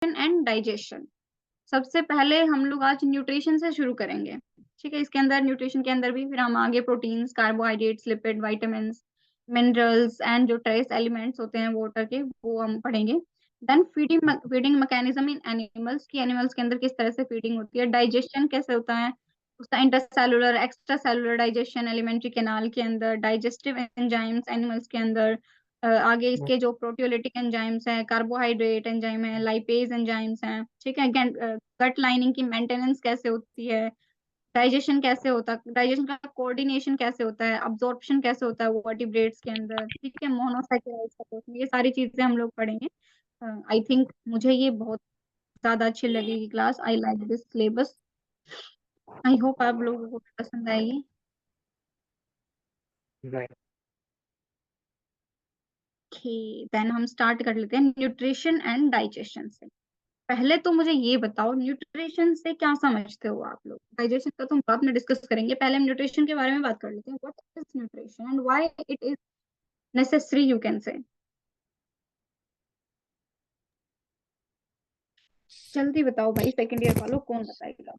And digestion. सबसे पहले हम लोग आज न्यूट्रिशन से शुरू करेंगे, ठीक है। इसके अंदर न्यूट्रिशन के अंदर भी फिर हम आगे proteins, carbohydrates, lipid, vitamins, minerals and जो ट्रेस एलिमेंट्स होते हैं वाटर के, वो हम पढ़ेंगे। Then feeding mechanism in animals, की एनिमल्स के अंदर किस तरह से फीडिंग होती है, डाइजेशन कैसे होता है, उसका intercellular extra cellular digestion, alimentary canal के अंदर, डाइजेस्टिव एंजाइम्स एनिमल्स के अंदर, आगे इसके जो प्रोटियोलिटिक एंजाइम्स हैं, कार्बोहाइड्रेट एंजाइम है, लाइपेज एंजाइम्स हैं, ठीक है। गट लाइनिंग की मेंटेनेंस कैसे होती है, डाइजेशन कैसे होता है, डाइजेशन का कोऑर्डिनेशन कैसे होता है, अब्जॉर्प्शन कैसे होता है वर्टिब्रेट्स के अंदर, ठीक है। मोनोसैकेराइड्स का portion, ये सारी चीजें हम लोग पढ़ेंगे। आई थिंक मुझे ये बहुत ज्यादा अच्छी लगेगी class. I like this syllabus. I hope आप लोगों को भी पसंद आएगी। राइट। देन हम स्टार्ट कर लेते हैं न्यूट्रिशन एंड डाइजेशन से। पहले तो मुझे ये बताओ, न्यूट्रिशन से क्या समझते हो आप लोग। डाइजेशन का तो हम बाद में डिस्कस करेंगे, पहले हम न्यूट्रिशन के बारे में बात कर लेते हैं। What is nutrition and why it is necessary, you can say. जल्दी बताओ भाई, सेकंड ईयर वालों कौन बताएगा।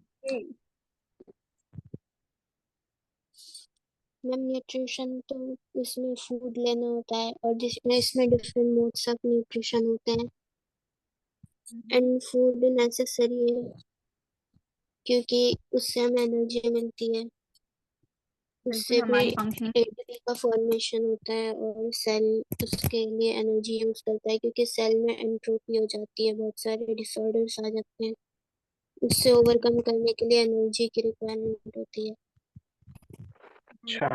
मैम न्यूट्रिशन तो इसमें फूड लेना होता है और जिसमें इसमें डिफरेंट मोड्स ऑफ न्यूट्रिशन होते हैं एंड फूड नेसेसरी है क्योंकि उससे हमें एनर्जी मिलती है, बिल्कुल, उससे भी हमारी फंक्शनिंग। एटीपी का फॉर्मेशन होता है और सेल उसके लिए एनर्जी यूज करता है क्योंकि सेल में एंट्रोपी हो जाती है, बहुत सारे डिसऑर्डर्स आ जाते हैं, उससे ओवरकम करने के लिए एनर्जी की रिक्वायरमेंट होती है। अच्छा।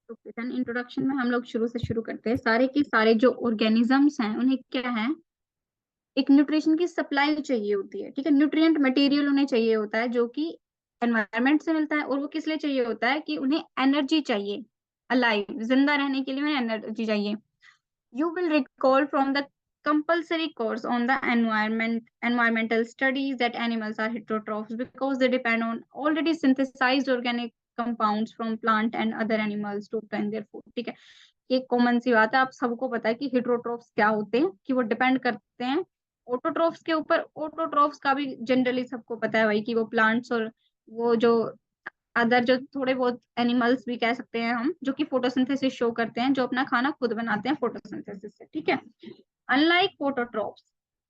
तो फिर इंट्रोडक्शन में हम लोग शुरू से शुरू करते हैं। सारे के सारे जो ऑर्गेनिजम्स हैं उन्हें क्या है, एक न्यूट्रिशन की सप्लाई चाहिए होती है, ठीक है। न्यूट्रिएंट मटेरियल उन्हें चाहिए होता है जो कि एनवायरनमेंट से मिलता है, और वो किस लिए चाहिए होता है कि उन्हें एनर्जी चाहिए, अलाइव जिंदा रहने के लिए उन्हें एनर्जी चाहिए। You will recall from the compulsory course on the environmental studies that animals are heterotrophs because they depend on already synthesized organic compounds from plant and other animals to obtain their food, ठीक है। ये common सी बात है, आप सबको पता है कि हेटरोट्रोफ्स क्या होते हैं, कि वो डिपेंड करते हैं ऑटोट्रोफ्स के ऊपर। ऑटोट्रोफ्स का भी जनरली सबको पता है भाई, कि वो प्लांट्स और वो जो अदर जो थोड़े बहुत एनिमल्स भी कह सकते हैं हम, जो कि फोटोसिंथेसिस शो करते हैं, जो अपना खाना खुद बनाते हैं फोटोसिंथेसिस से, ठीक है। Unlike फोटोट्रॉप्स,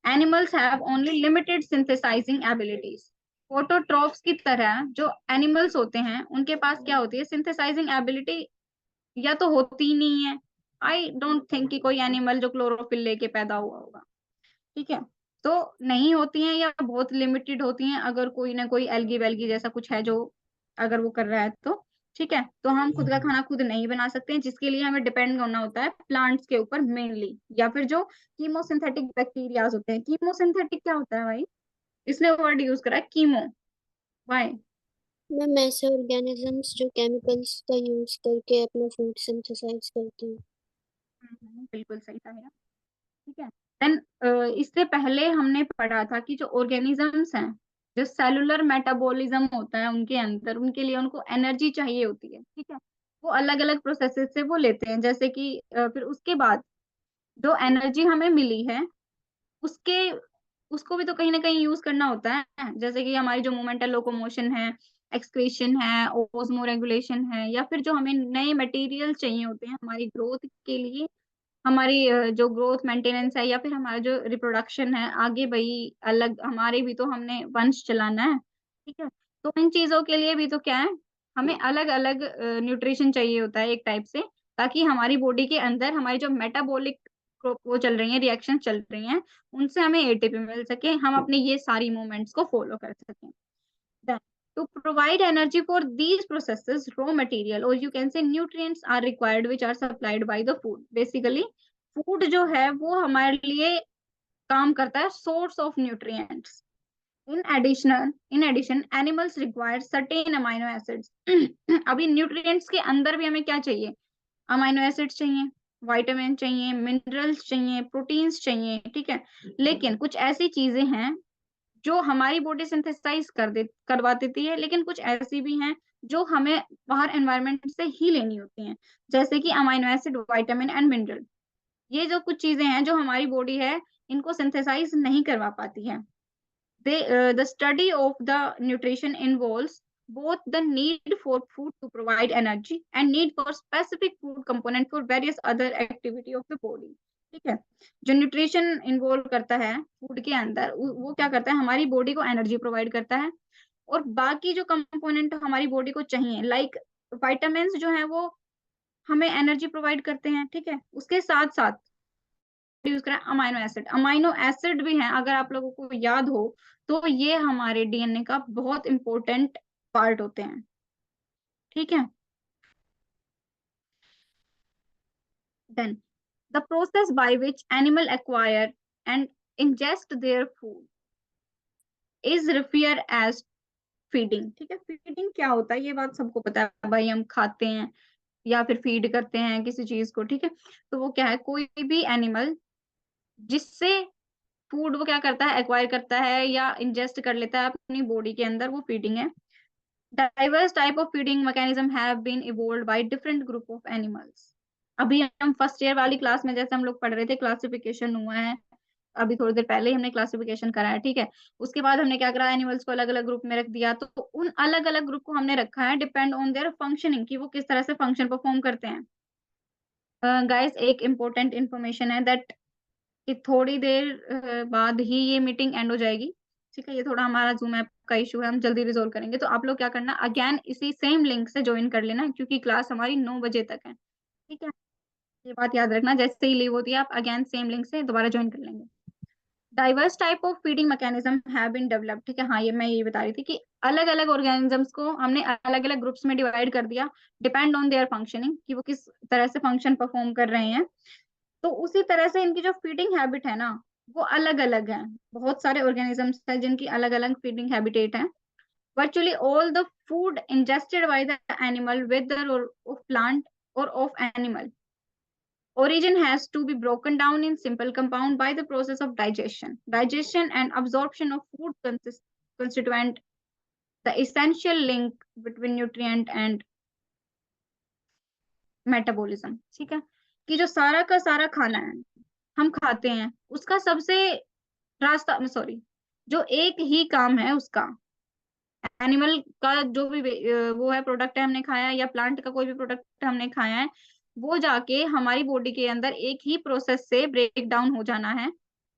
animals have only limited synthesising abilities. फोटोट्रॉप्स की तरह जो एनिमल्स होते हैं उनके पास क्या होती है, सिंथेसाइजिंग एबिलिटी या तो होती ही नहीं है। आई डोंट थिंक कि कोई एनिमल जो क्लोरोफिल लेके पैदा हुआ होगा, ठीक है। तो नहीं होती हैं या बहुत लिमिटेड होती हैं, अगर कोई ना कोई एल्गी वेल्गी जैसा कुछ है जो अगर वो कर रहा है तो, ठीक है। तो हम खुद का खाना खुद नहीं बना सकते हैं, जिसके लिए हमें डिपेंड करना होता है प्लांट्स के ऊपर मेनली, या फिर जो कीमोसिंथेटिक बैक्टीरियाज होते हैं। कीमोसिंथेटिक क्या होता है भाई, इसने वर्ड यूज करा है कीमो, वाई। मैम ऐसे ऑर्गेनिजम्स जो केमिकल्स का यूज करके अपना फूड सिंथेसाइज करते हैं। बिल्कुल सही था मेरा, ठीक है। देन इससे पहले हमने पढ़ा था कि जो ऑर्गेनिजम्स हैं, जो सेलुलर मेटाबॉलिज्म होता है उनके अंदर, उनके लिए उनको एनर्जी चाहिए होती है, ठीक है। वो अलग अलग प्रोसेसेस से वो लेते हैं, जैसे कि फिर उसके बाद जो एनर्जी हमें मिली है उसके उसको भी तो कहीं ना कहीं यूज करना होता है, जैसे कि हमारी जो मूवमेंट है, लोकोमोशन है, एक्सक्रीशन है, ओस्मो रेगुलेशन है, या फिर जो हमें नए मटेरियल चाहिए होते हैं हमारी ग्रोथ के लिए, हमारी जो ग्रोथ मेंटेनेंस है, या फिर हमारा जो रिप्रोडक्शन है आगे भाई, अलग हमारे भी तो हमने वंश चलाना है, ठीक है। तो इन चीजों के लिए भी तो क्या है, हमें अलग अलग न्यूट्रिशन चाहिए होता है एक टाइप से, ताकि हमारी बॉडी के अंदर हमारी जो मेटाबॉलिक वो चल रही है, रिएक्शन चल रही हैं, उनसे हमें एटीपी मिल सके, हम अपने ये सारी मूवमेंट्स को फॉलो कर सकें। Then, to provide energy for these processes, raw material or you can say nutrients are required which are supplied by the food. Basically, food जो है वो हमारे लिए काम करता है source of nutrients. In addition, animals require certain amino acids. अभी nutrients के अंदर भी हमें क्या चाहिए, अमाइनो एसिड्स चाहिए, विटामिन चाहिए, मिनरल्स चाहिए, प्रोटीन्स चाहिए, ठीक है। लेकिन कुछ ऐसी चीजें हैं जो हमारी बॉडी सिंथेसाइज करवा देती है, लेकिन कुछ ऐसी भी हैं जो हमें बाहर एनवायरनमेंट से ही लेनी होती हैं, जैसे कि amino acid, vitamin and mineral. ये जो कुछ चीजें हैं जो हमारी बॉडी है इनको सिंथेसाइज नहीं करवा पाती है। The study of the nutrition involves both the need for food to provide energy and need for specific food component for various other activity of the body। ठीक है, जो न्यूट्रिशन इन्वॉल्व करता है फूड के अंदर वो क्या करता है, हमारी बॉडी को एनर्जी प्रोवाइड करता है और बाकी जो कंपोनेंट हमारी बॉडी को चाहिए लाइक विटामिन्स जो है वो हमें एनर्जी प्रोवाइड करते हैं। ठीक है, उसके साथ साथ यूज करें अमाइनो एसिड। अमाइनो एसिड भी हैं, अगर आप लोगों को याद हो तो ये हमारे डीएनए का बहुत इंपॉर्टेंट पार्ट होते हैं। ठीक है, then the process by which animal acquire and ingest their food is referred as feeding. ठीक है, फीडिंग क्या होता है ये बात सबको पता है भाई, हम खाते हैं या फिर फीड करते हैं किसी चीज को। ठीक है, तो वो क्या है, कोई भी एनिमल जिससे फूड वो क्या करता है, एक्वायर करता है या इंजेस्ट कर लेता है अपनी बॉडी के अंदर, वो फीडिंग है। Diverse type of feeding mechanism have been evolved by different group of animals. अभी हम फर्स्ट ईयर वाली क्लास में जैसे हम लोग पढ़ रहे थे क्लासिफिकेशन हुआ है, अभी थोड़ी देर पहले ही हमने क्लासिफिकेशन करा है। ठीक है, उसके बाद हमने क्या करा, एनिमल्स को अलग अलग ग्रुप में रख दिया। तो उन अलग अलग ग्रुप को हमने रखा है डिपेंड ऑन देयर फंक्शनिंग, कि वो किस तरह से फंक्शन परफॉर्म करते हैं। गाइस एक इम्पोर्टेंट इन्फॉर्मेशन है दैट कि थोड़ी देर बाद ही ये मीटिंग एंड हो जाएगी। ठीक है, ये थोड़ा हमारा जूम ऐप का इशू है, हम जल्दी रिजोल्व करेंगे। तो आप लोग क्या करना, अगेन इसी सेम लिंक से ज्वाइन कर लेना क्योंकि क्लास हमारी 9 बजे तक है। ठीक है, ये बात याद रखना, जैसे ही लीव होती है आप अगेन सेम लिंक से दोबारा ज्वाइन कर लेंगे। Diverse type of feeding mechanism have been developed. ठीक है, हाँ ये मैं ये बता रही थी कि अलग अलग ऑर्गेनिजम्स को हमने अलग अलग ग्रुप्स में डिवाइड कर दिया डिपेंड ऑन देयर फंक्शनिंग, कि वो किस तरह से फंक्शन परफॉर्म कर रहे हैं। तो उसी तरह से इनकी जो फीडिंग हैबिट है ना वो अलग अलग है। बहुत सारे ऑर्गेनिजम्स हैं जिनकी अलग अलग फीडिंग हैबिटेट है। Virtually all the food ingested by the animal, whether of plant or of animal origin, has to be broken down in simple compound by the process of digestion. Digestion and absorption of food constituent the essential link between nutrient and metabolism। ठीक है, कि जो सारा का सारा खाना है हम खाते हैं उसका सबसे रास्ता सॉरी जो एक ही काम है उसका, एनिमल का जो भी वो है प्रोडक्ट है हमने खाया है या प्लांट का कोई भी प्रोडक्ट हमने खाया है, वो जाके हमारी बॉडी के अंदर एक ही प्रोसेस से ब्रेक डाउन हो जाना है